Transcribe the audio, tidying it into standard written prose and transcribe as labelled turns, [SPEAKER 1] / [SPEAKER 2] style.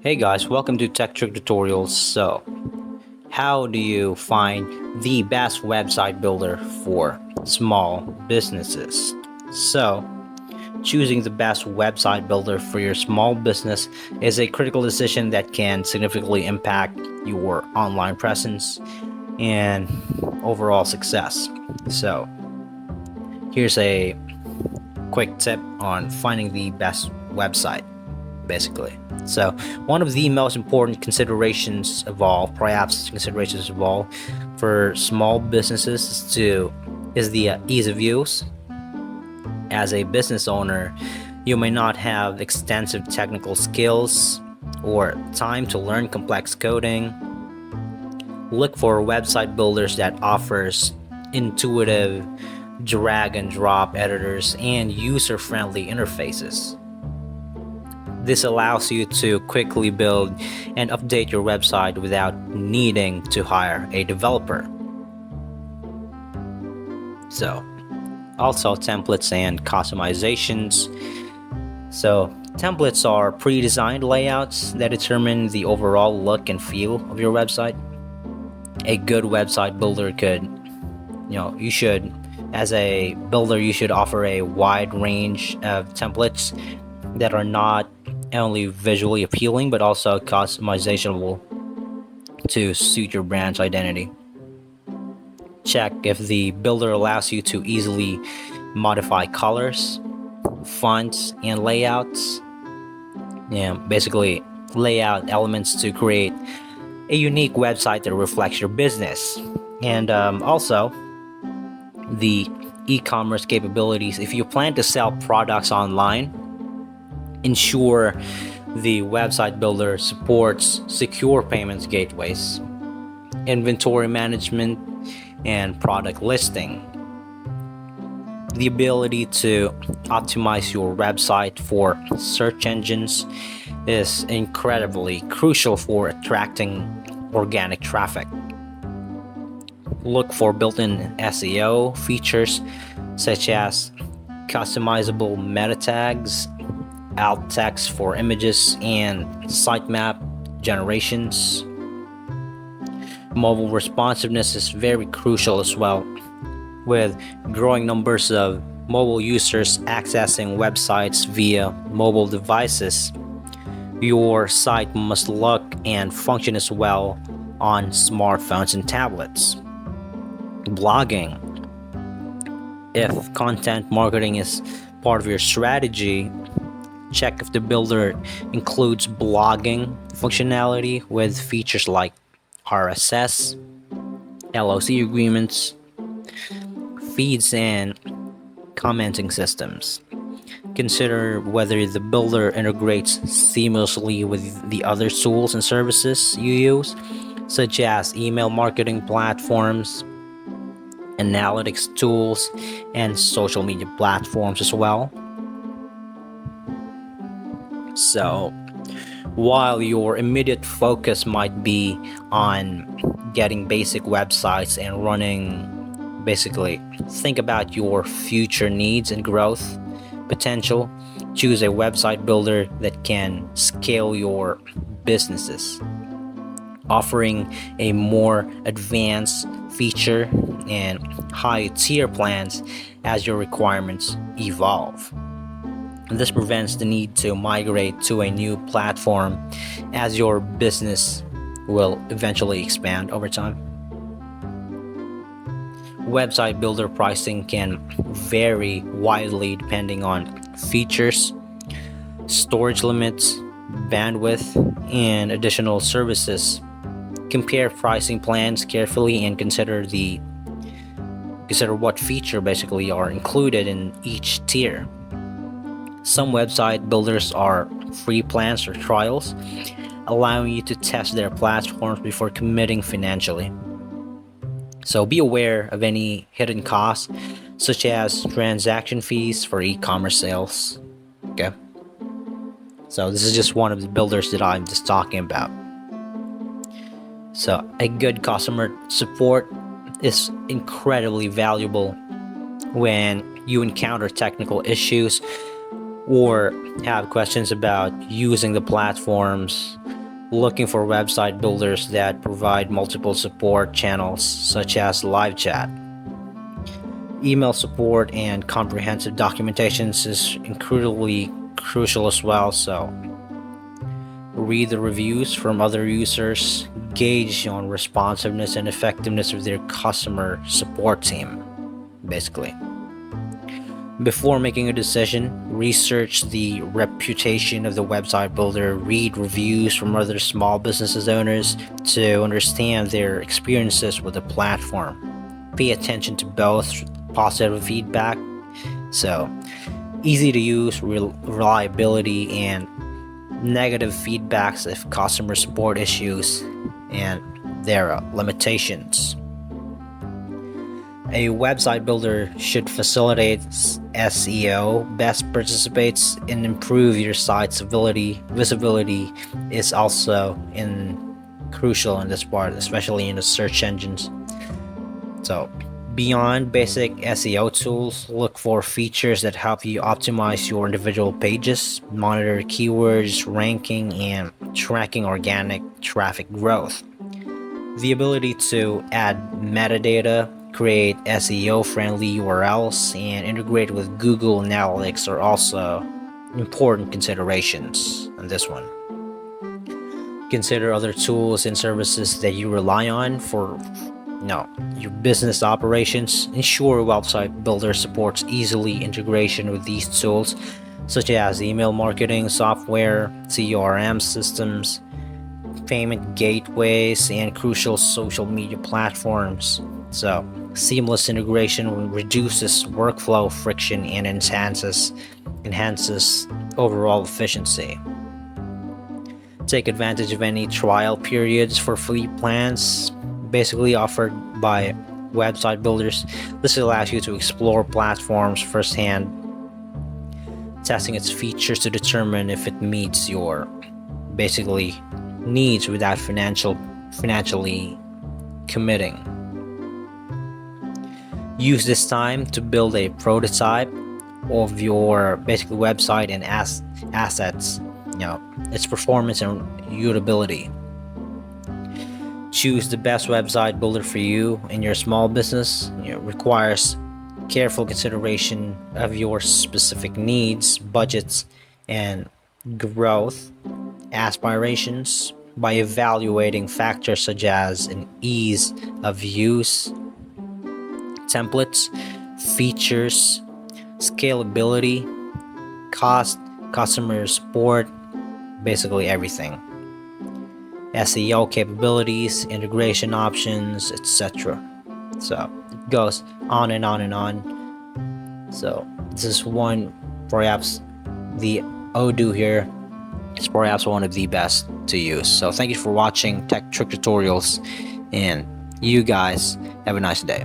[SPEAKER 1] Hey guys, welcome to Tech Trick Tutorials. So, how do you find the best website builder for small businesses? So, choosing the best website builder for your small business is a critical decision that can significantly impact your online presence and overall success. So, here's a quick tip on finding the best website, basically. So, one of the most important considerations of all, for small businesses is the ease of use. As a business owner, you may not have extensive technical skills or time to learn complex coding. Look for website builders that offers intuitive drag and drop editors and user-friendly interfaces. This allows you to quickly build and update your website without needing to hire a developer. So, also templates and customizations. So, templates are pre-designed layouts that determine the overall look and feel of your website. A good website builder as a builder, you should offer a wide range of templates that are not only visually appealing but also customizable to suit your brand's identity. Check if the builder allows you to easily modify colors, fonts, and layouts. Basically layout elements to create a unique website that reflects your business. And also the e-commerce capabilities. If you plan to sell products online, ensure the website builder supports secure payments gateways, inventory management, and product listing. The ability to optimize your website for search engines is incredibly crucial for attracting organic traffic. Look for built-in SEO features such as customizable meta tags, alt text for images, and sitemap generations. Mobile responsiveness is very crucial as well. With growing numbers of mobile users accessing websites via mobile devices, your site must look and function as well on smartphones and tablets. Blogging. If content marketing is part of your strategy, check if the builder includes blogging functionality with features like RSS, LOC agreements, feeds, and commenting systems. Consider whether the builder integrates seamlessly with the other tools and services you use, such as email marketing platforms, analytics tools, and social media platforms as well. So, while your immediate focus might be on getting basic websites and running, basically, think about your future needs and growth potential. Choose a website builder that can scale your businesses, offering a more advanced feature and high tier plans as your requirements evolve. This prevents the need to migrate to a new platform as your business will eventually expand over time. Website builder pricing can vary widely depending on features, storage limits, bandwidth, and additional services. Compare pricing plans carefully and consider what feature basically are included in each tier. Some website builders are free plans or trials, allowing you to test their platforms before committing financially. So be aware of any hidden costs, such as transaction fees for e-commerce sales. Okay. So this is just one of the builders that I'm just talking about. So a good customer support is incredibly valuable when you encounter technical issues or have questions about using the platforms, looking for website builders that provide multiple support channels such as live chat, email support, and comprehensive documentations is incredibly crucial as well. So read the reviews from other users, gauge on responsiveness and effectiveness of their customer support team, basically. Before making a decision, research the reputation of the website builder, read reviews from other small businesses owners to understand their experiences with the platform. Pay attention to both positive feedback, so easy to use, reliability, and negative feedbacks if customer support issues and their limitations. A website builder should facilitate SEO, best participates in improve your site's visibility is also crucial in this part, especially in the search engines. So beyond basic SEO tools, look for features that help you optimize your individual pages, monitor keywords, ranking, and tracking organic traffic growth. The ability to add metadata, create SEO-friendly URLs, and integrate with Google Analytics are also important considerations on this one. Consider other tools and services that you rely on for your business operations. Ensure website builder supports easily integration with these tools, such as email marketing software, CRM systems, payment gateways, and crucial social media platforms. So seamless integration reduces workflow friction and enhances overall efficiency. Take advantage of any trial periods for free plans basically offered by website builders. This allows you to explore platforms firsthand, testing its features to determine if it meets your basically needs without financially committing. Use this time to build a prototype of your basically website and assets, its performance and usability. Choose the best website builder for you and your small business. Requires careful consideration of your specific needs, budgets, and growth aspirations by evaluating factors such as an ease of use, templates, features, scalability, cost, customer support, basically everything. SEO capabilities, integration options, etc. So it goes on and on and on. So this is perhaps the Odoo here is perhaps one of the best to use. So thank you for watching Tech Trick Tutorials, and you guys have a nice day.